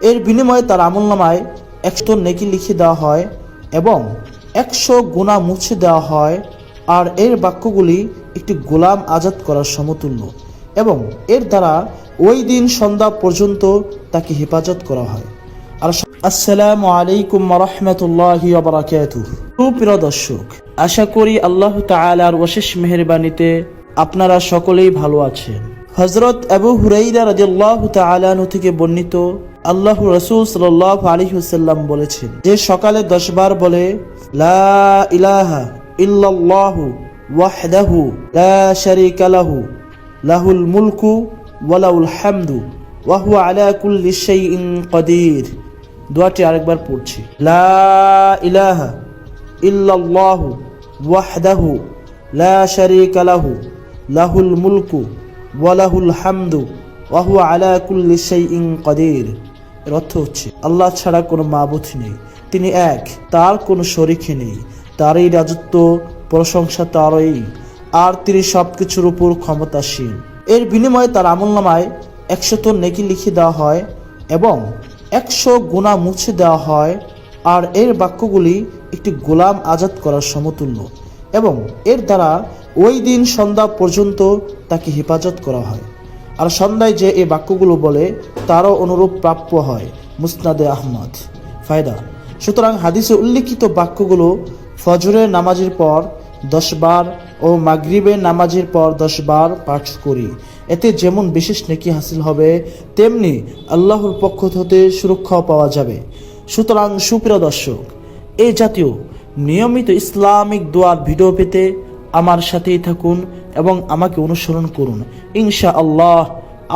এর বিনিময়ে তার আমলনামায় 100 নেকি লিখে দেওয়া হয় এবং 100 গুনাহ মুছে দেওয়া হয়। আর এর বাক্যগুলি একটি গোলাম আজাদ করার সমতুল্য এবং এর দ্বারা ওই দিন সন্ধ্যা পর্যন্ত তাকে হেফাজত করা হয়। আর আসসালামু আলাইকুম ওয়া রাহমাতুল্লাহি ওয়া বারাকাতুহু। প্রিয় দর্শক, আশা করি আল্লাহ তাআলার অশেষ মেহেরবানিতে আপনারা সকলেই ভালো আছেন। হযরত আবু হুরায়রা রাদিয়াল্লাহু তাআলা আনহু থেকে বর্ণিত, আল্লাহর রাসূল সাল্লাল্লাহু আলাইহি ওয়াসাল্লাম বলেছেন, যে সকালে 10 বার বলে লা ইলাহা ইল্লাল্লাহু ওয়াহদাহু লা শারীকা লাহু লাহুল মুলকু ওয়া লাহুল হামদু ওয়া হুয়া আলা কুল্লি শাইইন কাদির। দোয়াটি আরেকবার পড়ছি, লা ইলাহা ইল্লাল্লাহু ওয়াহদাহু লা শারীকা লাহু লাহুল মুলকু ওয়া লাহুল হামদু ওয়া হুয়া আলা কুল্লি শাইইন কাদির। এর অর্থ হচ্ছে, আল্লাহ ছাড়া কোনো মাবুদ নেই, তিনি এক, তার কোনো শরীক নেই, তারই রাজত্ব প্রশংসা তারই, আর তিনি সবকিছুর উপর ক্ষমতাসীন। এর বিনিময়ে তার আমলনামায় 100 নেকি লিখে দেওয়া হয় এবং 100 গুনাহ মুছে দেওয়া হয়। আর এর বাক্যগুলি একটি গোলাম আজাদ করার সমতুল্য এবং এর দ্বারা ওই দিন সন্ধ্যা পর্যন্ত তাকে হেফাজত করা হয়। আর সন্ধ্যায় যে এই বাক্যগুলো বলে তারও অনুরূপ প্রাপ্য হয়। মুসনাদে আহমদ। ফায়দা: সুতরাং হাদিসে উল্লেখিত বাক্যগুলো ফজরের নামাজের পর 10 বার ও মাগরিবের নামাজের পর 10 বার পাঠ করি। এতে যেমন বিশেষ নেকি হাসিল হবে, তেমনি আল্লাহর পক্ষ হতে সুরক্ষাও পাওয়া যাবে। সুতরাং সুপ্রিয় দর্শক, এই জাতীয় নিয়মিত ইসলামিক দোয়ার ভিডিও পেতে আমার সাথেই থাকুন এবং আমাকে অনুসরণ করুন। ইনশাআল্লাহ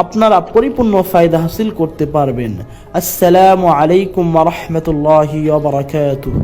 আপনারা পরিপূর্ণ ফায়দা হাসিল করতে পারবেন। আসসালামু আলাইকুম ওয়া রাহমাতুল্লাহি ওয়া বারাকাতুহু।